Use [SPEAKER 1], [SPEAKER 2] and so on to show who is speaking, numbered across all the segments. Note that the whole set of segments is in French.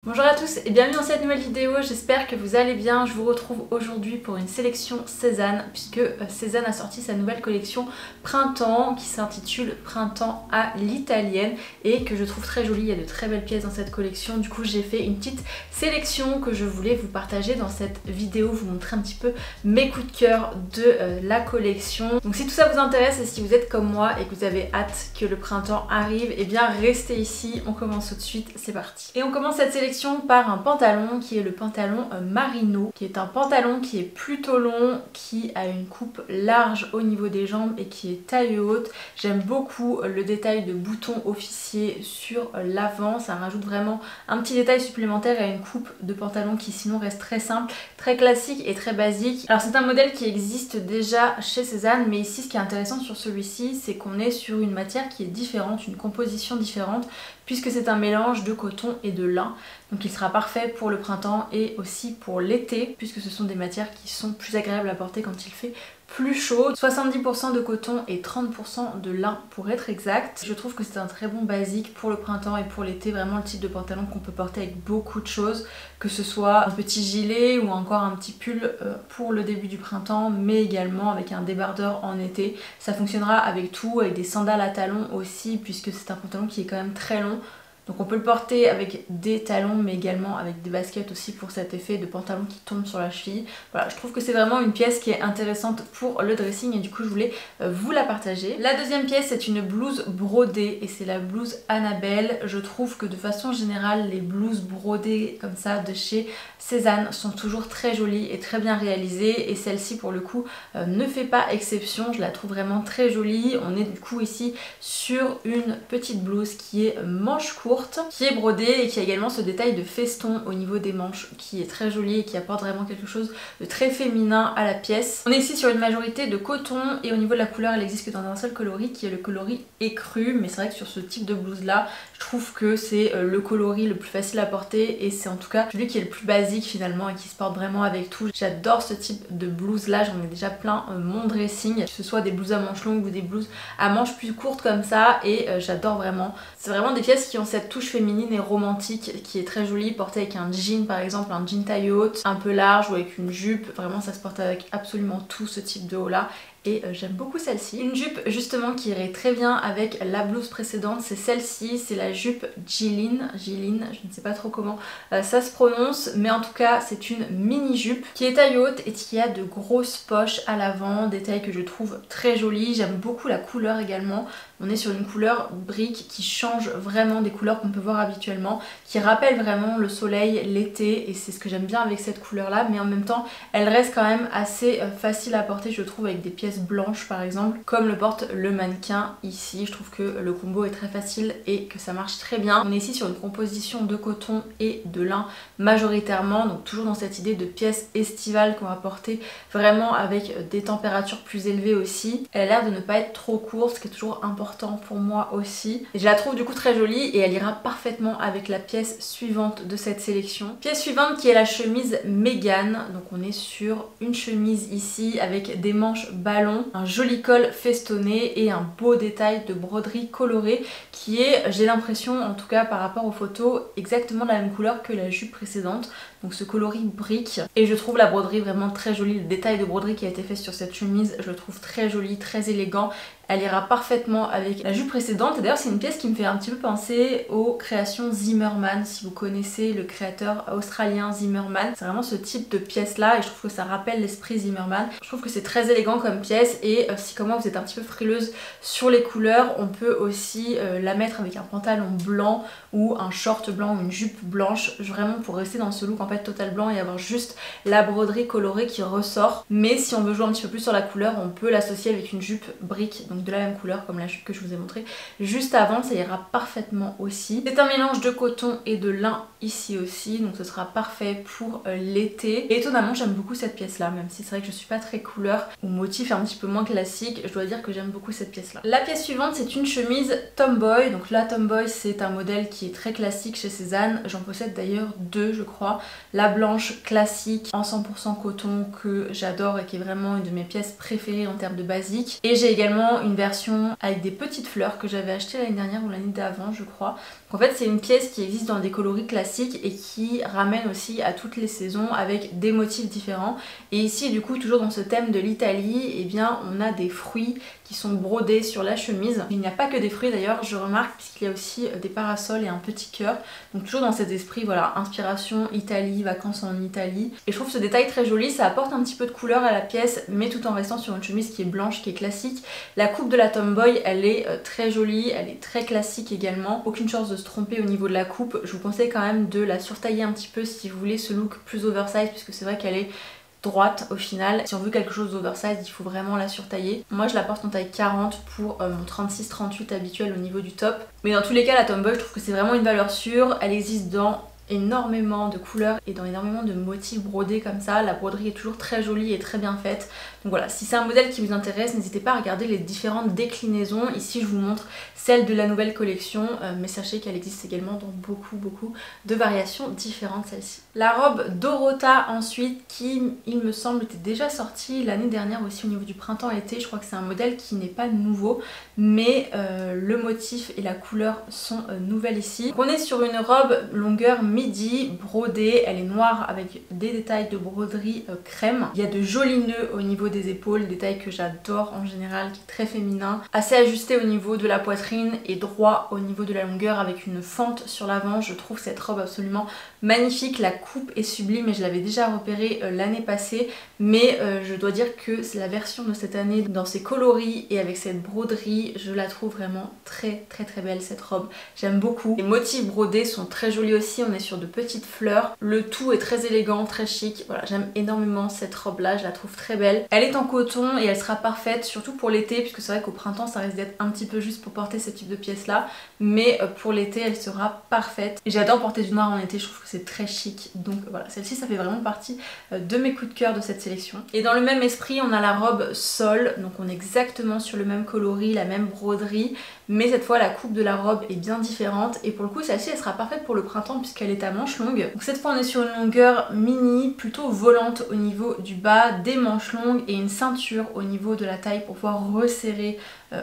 [SPEAKER 1] Bonjour à tous et bienvenue dans cette nouvelle vidéo, j'espère que vous allez bien. Je vous retrouve aujourd'hui pour une sélection Sézane puisque Sézane a sorti sa nouvelle collection Printemps qui s'intitule Printemps à l'italienne et que je trouve très jolie. Il y a de très belles pièces dans cette collection, du coup j'ai fait une petite sélection que je voulais vous partager dans cette vidéo, vous montrer un petit peu mes coups de cœur de la collection. Donc si tout ça vous intéresse et si vous êtes comme moi et que vous avez hâte que le printemps arrive, et bien restez ici, on commence tout de suite, c'est parti. Et on commence cette sélection par un pantalon qui est le pantalon Marino, qui est un pantalon qui est plutôt long, qui a une coupe large au niveau des jambes et qui est taille haute. J'aime beaucoup le détail de boutons officiers sur l'avant, ça rajoute vraiment un petit détail supplémentaire à une coupe de pantalon qui sinon reste très simple, très classique et très basique. Alors c'est un modèle qui existe déjà chez Sézane, mais ici ce qui est intéressant sur celui-ci, c'est qu'on est sur une matière qui est différente, une composition différente, puisque c'est un mélange de coton et de lin. Donc il sera parfait pour le printemps et aussi pour l'été, puisque ce sont des matières qui sont plus agréables à porter quand il fait plus chaud. 70% de coton et 30% de lin pour être exact. Je trouve que c'est un très bon basique pour le printemps et pour l'été, vraiment le type de pantalon qu'on peut porter avec beaucoup de choses, que ce soit un petit gilet ou encore un petit pull pour le début du printemps, mais également avec un débardeur en été. Ça fonctionnera avec tout, avec des sandales à talons aussi, puisque c'est un pantalon qui est quand même très long. Donc on peut le porter avec des talons mais également avec des baskets aussi pour cet effet de pantalon qui tombe sur la cheville. Voilà, je trouve que c'est vraiment une pièce qui est intéressante pour le dressing et du coup je voulais vous la partager. La deuxième pièce c'est une blouse brodée et c'est la blouse Annabelle. Je trouve que de façon générale les blouses brodées comme ça de chez Sézane sont toujours très jolies et très bien réalisées et celle-ci pour le coup ne fait pas exception. Je la trouve vraiment très jolie. On est du coup ici sur une petite blouse qui est manche courte, qui est brodée et qui a également ce détail de feston au niveau des manches qui est très joli et qui apporte vraiment quelque chose de très féminin à la pièce. On est ici sur une majorité de coton et au niveau de la couleur elle existe que dans un seul coloris qui est le coloris écru, mais c'est vrai que sur ce type de blouse là je trouve que c'est le coloris le plus facile à porter et c'est en tout cas celui qui est le plus basique finalement et qui se porte vraiment avec tout. J'adore ce type de blouse là, j'en ai déjà plein mon dressing, que ce soit des blouses à manches longues ou des blouses à manches plus courtes comme ça et j'adore vraiment. C'est vraiment des pièces qui ont cette touche féminine et romantique qui est très jolie, portée avec un jean par exemple, un jean taille haute, un peu large ou avec une jupe, vraiment ça se porte avec absolument tout ce type de haut là. Et j'aime beaucoup celle-ci. Une jupe justement qui irait très bien avec la blouse précédente, c'est celle-ci, c'est la jupe Gilline, je ne sais pas trop comment ça se prononce, mais en tout cas c'est une mini jupe qui est taille haute et qui a de grosses poches à l'avant, des tailles que je trouve très jolies. J'aime beaucoup la couleur également. On est sur une couleur brique qui change vraiment des couleurs qu'on peut voir habituellement, qui rappelle vraiment le soleil, l'été, et c'est ce que j'aime bien avec cette couleur là, mais en même temps elle reste quand même assez facile à porter je trouve avec des pièces blanches par exemple, comme le porte le mannequin ici. Je trouve que le combo est très facile et que ça marche très bien. On est ici sur une composition de coton et de lin majoritairement, donc toujours dans cette idée de pièces estivales qu'on va porter vraiment avec des températures plus élevées aussi. Elle a l'air de ne pas être trop courte, ce qui est toujours important pour moi aussi. Et je la trouve du coup très jolie et elle ira parfaitement avec la pièce suivante de cette sélection. Pièce suivante qui est la chemise Mégane. Donc on est sur une chemise ici avec des manches ballon, un joli col festonné et un beau détail de broderie colorée qui est, j'ai l'impression en tout cas par rapport aux photos, exactement de la même couleur que la jupe précédente. Donc ce coloris brique et je trouve la broderie vraiment très jolie. Le détail de broderie qui a été fait sur cette chemise je le trouve très joli, très élégant. Elle ira parfaitement avec la jupe précédente et d'ailleurs c'est une pièce qui me fait un petit peu penser aux créations Zimmermann, si vous connaissez le créateur australien Zimmermann. C'est vraiment ce type de pièce là et je trouve que ça rappelle l'esprit Zimmermann. Je trouve que c'est très élégant comme pièce et si comme moi vous êtes un petit peu frileuse sur les couleurs, on peut aussi la mettre avec un pantalon blanc ou un short blanc ou une jupe blanche, vraiment pour rester dans ce look en fait total blanc et avoir juste la broderie colorée qui ressort. Mais si on veut jouer un petit peu plus sur la couleur, on peut l'associer avec une jupe brique, donc de la même couleur comme la jupe que je vous ai montré juste avant, ça ira parfaitement aussi. C'est un mélange de coton et de lin ici aussi, donc ce sera parfait pour l'été. Et étonnamment j'aime beaucoup cette pièce là, même si c'est vrai que je suis pas très couleur ou motif un petit peu moins classique, je dois dire que j'aime beaucoup cette pièce là. La pièce suivante c'est une chemise Tomboy, donc la Tomboy c'est un modèle qui est très classique chez Sézane, j'en possède d'ailleurs deux je crois. La blanche classique en 100% coton que j'adore et qui est vraiment une de mes pièces préférées en termes de basique, et j'ai également une une version avec des petites fleurs que j'avais acheté l'année dernière ou l'année d'avant je crois. Donc en fait c'est une pièce qui existe dans des coloris classiques et qui ramène aussi à toutes les saisons avec des motifs différents. Et ici du coup toujours dans ce thème de l'Italie, eh bien on a des fruits qui sont brodés sur la chemise. Il n'y a pas que des fruits d'ailleurs, je remarque, puisqu'il y a aussi des parasols et un petit cœur. Donc toujours dans cet esprit, voilà, inspiration Italie, vacances en Italie. Et je trouve ce détail très joli, ça apporte un petit peu de couleur à la pièce, mais tout en restant sur une chemise qui est blanche, qui est classique. La coupe de la Tomboy, elle est très jolie, elle est très classique également. Aucune chance de se tromper au niveau de la coupe. Je vous conseille quand même de la surtailler un petit peu si vous voulez ce look plus oversize, puisque c'est vrai qu'elle est droite au final. Si on veut quelque chose d'oversize, il faut vraiment la surtailler. Moi je la porte en taille 40 pour mon 36-38 habituel au niveau du top. Mais dans tous les cas la Tomboy, je trouve que c'est vraiment une valeur sûre. Elle existe dans énormément de couleurs et dans énormément de motifs brodés comme ça. La broderie est toujours très jolie et très bien faite. Donc voilà, si c'est un modèle qui vous intéresse, n'hésitez pas à regarder les différentes déclinaisons. Ici je vous montre celle de la nouvelle collection, mais sachez qu'elle existe également dans beaucoup de variations différentes celle-ci. La robe Dorota ensuite, qui il me semble était déjà sortie l'année dernière aussi au niveau du printemps-été. Je crois que c'est un modèle qui n'est pas nouveau, mais le motif et la couleur sont nouvelles ici. Donc on est sur une robe longueur midi brodée, elle est noire avec des détails de broderie crème. Il y a de jolis nœuds au niveau des épaules, détail que j'adore en général, qui est très féminin, assez ajusté au niveau de la poitrine et droit au niveau de la longueur avec une fente sur l'avant. Je trouve cette robe absolument magnifique, la coupe est sublime et je l'avais déjà repérée l'année passée, mais je dois dire que c'est la version de cette année dans ses coloris et avec cette broderie, je la trouve vraiment très belle cette robe, j'aime beaucoup. Les motifs brodés sont très jolis aussi, on est sur de petites fleurs, le tout est très élégant, très chic, voilà, j'aime énormément cette robe là, je la trouve très belle. Elle est en coton et elle sera parfaite surtout pour l'été, puisque c'est vrai qu'au printemps ça risque d'être un petit peu juste pour porter ce type de pièce là, mais pour l'été elle sera parfaite. Et j'adore porter du noir en été, je trouve que c'est très chic, donc voilà, celle-ci ça fait vraiment partie de mes coups de cœur de cette sélection. Et dans le même esprit on a la robe Sol, donc on est exactement sur le même coloris, la même broderie, mais cette fois la coupe de la robe est bien différente et pour le coup celle-ci elle sera parfaite pour le printemps puisqu'elle est à manches longues. Donc cette fois on est sur une longueur mini, plutôt volante au niveau du bas, des manches longues et une ceinture au niveau de la taille pour pouvoir resserrer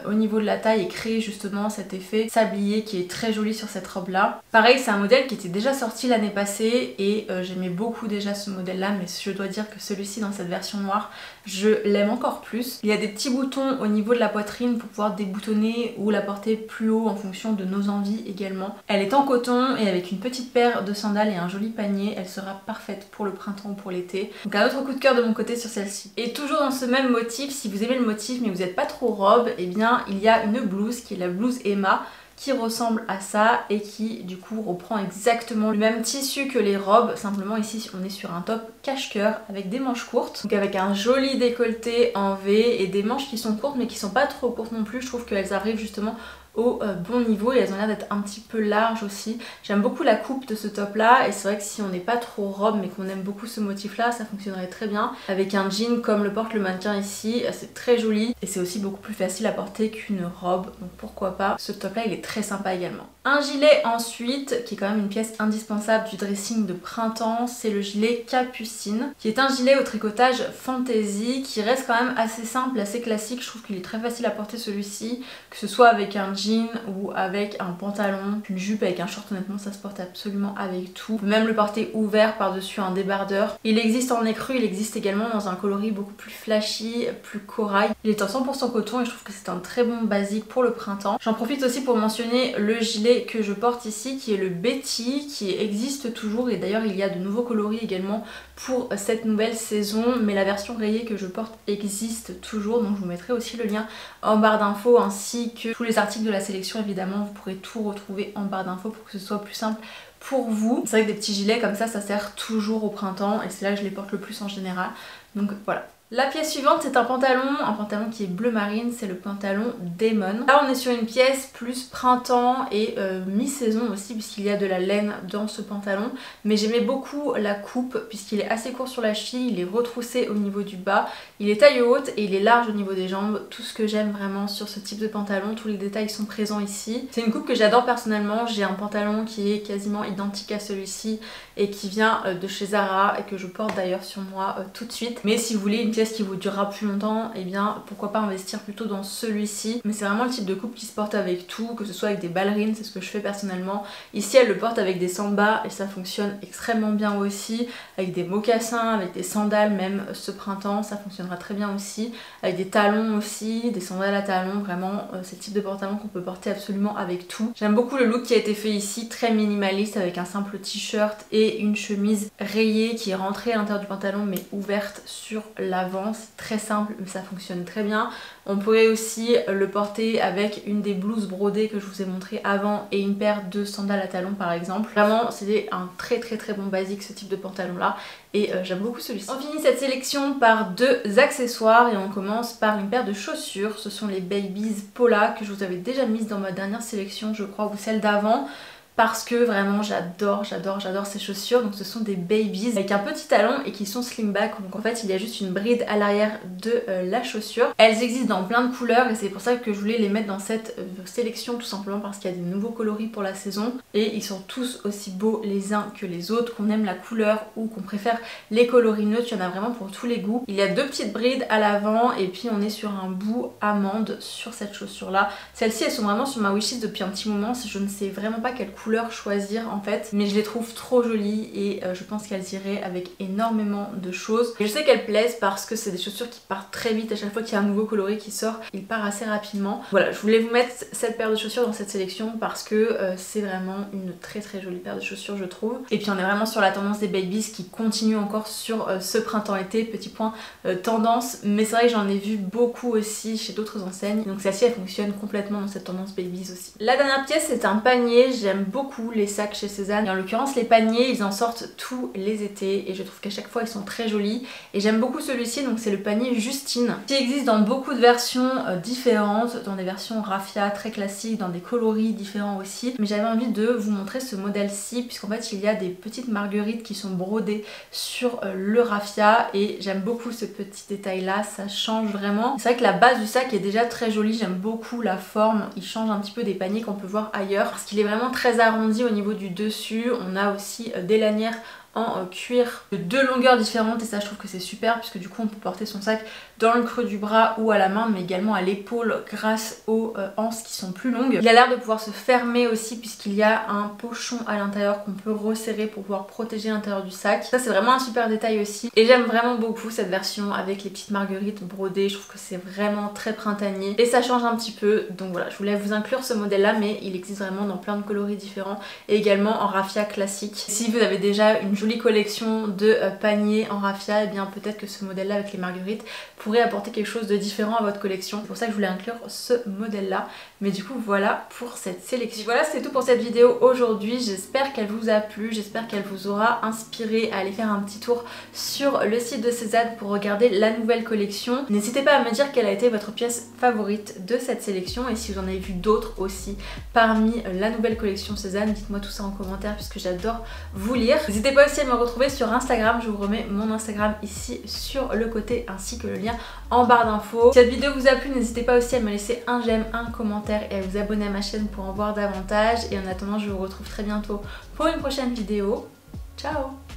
[SPEAKER 1] au niveau de la taille et créer justement cet effet sablier qui est très joli sur cette robe là. Pareil, c'est un modèle qui était déjà sorti l'année passée et j'aimais beaucoup déjà ce modèle là, mais je dois dire que celui-ci dans cette version noire je l'aime encore plus. Il y a des petits boutons au niveau de la poitrine pour pouvoir déboutonner ou la porter plus haut en fonction de nos envies également. Elle est en coton et avec une petite paire de sandales et un joli panier, elle sera parfaite pour le printemps ou pour l'été. Donc un autre coup de cœur de mon côté sur celle-ci. Et toujours dans ce même motif, si vous aimez le motif mais vous n'êtes pas trop robe, et bien il y a une blouse qui est la blouse Emma qui ressemble à ça et qui du coup reprend exactement le même tissu que les robes, simplement ici on est sur un top cache-cœur avec des manches courtes, donc avec un joli décolleté en V et des manches qui sont courtes mais qui sont pas trop courtes non plus. Je trouve qu'elles arrivent justement au bon niveau et elles ont l'air d'être un petit peu larges aussi. J'aime beaucoup la coupe de ce top là et c'est vrai que si on n'est pas trop robe mais qu'on aime beaucoup ce motif là, ça fonctionnerait très bien avec un jean comme le porte le mannequin ici. C'est très joli et c'est aussi beaucoup plus facile à porter qu'une robe, donc pourquoi pas. Ce top là il est très sympa également. Un gilet ensuite qui est quand même une pièce indispensable du dressing de printemps, c'est le gilet Capucine qui est un gilet au tricotage fantasy qui reste quand même assez simple, assez classique. Je trouve qu'il est très facile à porter celui-ci, que ce soit avec un jean ou avec un pantalon, une jupe avec un short, honnêtement ça se porte absolument avec tout. On peut même le porter ouvert par-dessus un débardeur. Il existe en écru, il existe également dans un coloris beaucoup plus flashy, plus corail. Il est en 100% coton et je trouve que c'est un très bon basique pour le printemps. J'en profite aussi pour mentionner le gilet que je porte ici qui est le Betty, qui existe toujours et d'ailleurs il y a de nouveaux coloris également pour cette nouvelle saison, mais la version rayée que je porte existe toujours, donc je vous mettrai aussi le lien en barre d'infos ainsi que tous les articles de la sélection. Évidemment vous pourrez tout retrouver en barre d'infos pour que ce soit plus simple pour vous. C'est vrai que des petits gilets comme ça sert toujours au printemps et c'est là que je les porte le plus en général, donc voilà. La pièce suivante c'est un pantalon qui est bleu marine, c'est le pantalon Demon. Là on est sur une pièce plus printemps et mi-saison aussi puisqu'il y a de la laine dans ce pantalon, mais j'aimais beaucoup la coupe puisqu'il est assez court sur la cheville, il est retroussé au niveau du bas, il est taille haute et il est large au niveau des jambes, tout ce que j'aime vraiment sur ce type de pantalon, tous les détails sont présents ici. C'est une coupe que j'adore personnellement, j'ai un pantalon qui est quasiment identique à celui-ci et qui vient de chez Zara et que je porte d'ailleurs sur moi tout de suite, mais si vous voulez une pièce qui vous durera plus longtemps, et bien pourquoi pas investir plutôt dans celui-ci. Mais c'est vraiment le type de coupe qui se porte avec tout, que ce soit avec des ballerines, c'est ce que je fais personnellement. Ici elle le porte avec des sandbas et ça fonctionne extrêmement bien aussi, avec des mocassins, avec des sandales même ce printemps, ça fonctionnera très bien aussi, avec des talons aussi, des sandales à talons, vraiment c'est le type de pantalon qu'on peut porter absolument avec tout. J'aime beaucoup le look qui a été fait ici, très minimaliste, avec un simple t-shirt et une chemise rayée qui est rentrée à l'intérieur du pantalon mais ouverte sur l'avant. C'est très simple mais ça fonctionne très bien. On pourrait aussi le porter avec une des blouses brodées que je vous ai montré avant et une paire de sandales à talons par exemple. Vraiment c'est un très bon basique ce type de pantalon là et j'aime beaucoup celui-ci. On finit cette sélection par deux accessoires et on commence par une paire de chaussures. Ce sont les Babies Paula que je vous avais déjà mises dans ma dernière sélection je crois ou celle d'avant. Parce que vraiment j'adore ces chaussures. Donc ce sont des Babies avec un petit talon et qui sont sling back. Donc en fait il y a juste une bride à l'arrière de la chaussure. Elles existent dans plein de couleurs et c'est pour ça que je voulais les mettre dans cette sélection, tout simplement parce qu'il y a des nouveaux coloris pour la saison. Et ils sont tous aussi beaux les uns que les autres, qu'on aime la couleur ou qu'on préfère les coloris neutres. Il y en a vraiment pour tous les goûts. Il y a deux petites brides à l'avant et puis on est sur un bout amande sur cette chaussure là. Celles-ci elles sont vraiment sur ma wishlist depuis un petit moment. Je ne sais vraiment pas quelle couleur choisir en fait, mais je les trouve trop jolies et je pense qu'elles iraient avec énormément de choses. Et je sais qu'elles plaisent parce que c'est des chaussures qui partent très vite. À chaque fois qu'il y a un nouveau coloris qui sort, il part assez rapidement. Voilà, je voulais vous mettre cette paire de chaussures dans cette sélection parce que c'est vraiment une très jolie paire de chaussures je trouve. Et puis on est vraiment sur la tendance des Babies qui continue encore sur ce printemps-été. Petit point tendance, mais c'est vrai que j'en ai vu beaucoup aussi chez d'autres enseignes. Donc celle-ci elle fonctionne complètement dans cette tendance Babies aussi. La dernière pièce c'est un panier. J'aime beaucoup les sacs chez Cézanne et en l'occurrence les paniers ils en sortent tous les étés et je trouve qu'à chaque fois ils sont très jolis et j'aime beaucoup celui-ci. Donc c'est le panier Justine qui existe dans beaucoup de versions différentes, dans des versions raffia très classiques, dans des coloris différents aussi, mais j'avais envie de vous montrer ce modèle-ci puisqu'en fait il y a des petites marguerites qui sont brodées sur le raffia et j'aime beaucoup ce petit détail là, ça change vraiment. C'est vrai que la base du sac est déjà très jolie, j'aime beaucoup la forme, il change un petit peu des paniers qu'on peut voir ailleurs parce qu'il est vraiment très arrondi au niveau du dessus. On a aussi des lanières en cuir de deux longueurs différentes et ça je trouve que c'est super puisque du coup on peut porter son sac dans le creux du bras ou à la main mais également à l'épaule grâce aux anses qui sont plus longues. Il a l'air de pouvoir se fermer aussi puisqu'il y a un pochon à l'intérieur qu'on peut resserrer pour pouvoir protéger l'intérieur du sac. Ça c'est vraiment un super détail aussi et j'aime vraiment beaucoup cette version avec les petites marguerites brodées. Je trouve que c'est vraiment très printanier et ça change un petit peu. Donc voilà, je voulais vous inclure ce modèle là mais il existe vraiment dans plein de coloris différents et également en raffia classique. Si vous avez déjà une jolie collection de paniers en raffia, et bien peut-être que ce modèle là avec les marguerites pourrait apporter quelque chose de différent à votre collection. C'est pour ça que je voulais inclure ce modèle là. Mais du coup voilà pour cette sélection. Voilà, c'est tout pour cette vidéo aujourd'hui. J'espère qu'elle vous a plu, j'espère qu'elle vous aura inspiré à aller faire un petit tour sur le site de Cézanne pour regarder la nouvelle collection. N'hésitez pas à me dire quelle a été votre pièce favorite de cette sélection et si vous en avez vu d'autres aussi parmi la nouvelle collection Cézanne. Dites-moi tout ça en commentaire puisque j'adore vous lire. N'hésitez pas aussi à me retrouver sur Instagram, je vous remets mon Instagram ici sur le côté ainsi que le lien en barre d'infos. Si cette vidéo vous a plu, n'hésitez pas aussi à me laisser un j'aime, un commentaire et à vous abonner à ma chaîne pour en voir davantage. Et en attendant, je vous retrouve très bientôt pour une prochaine vidéo. Ciao!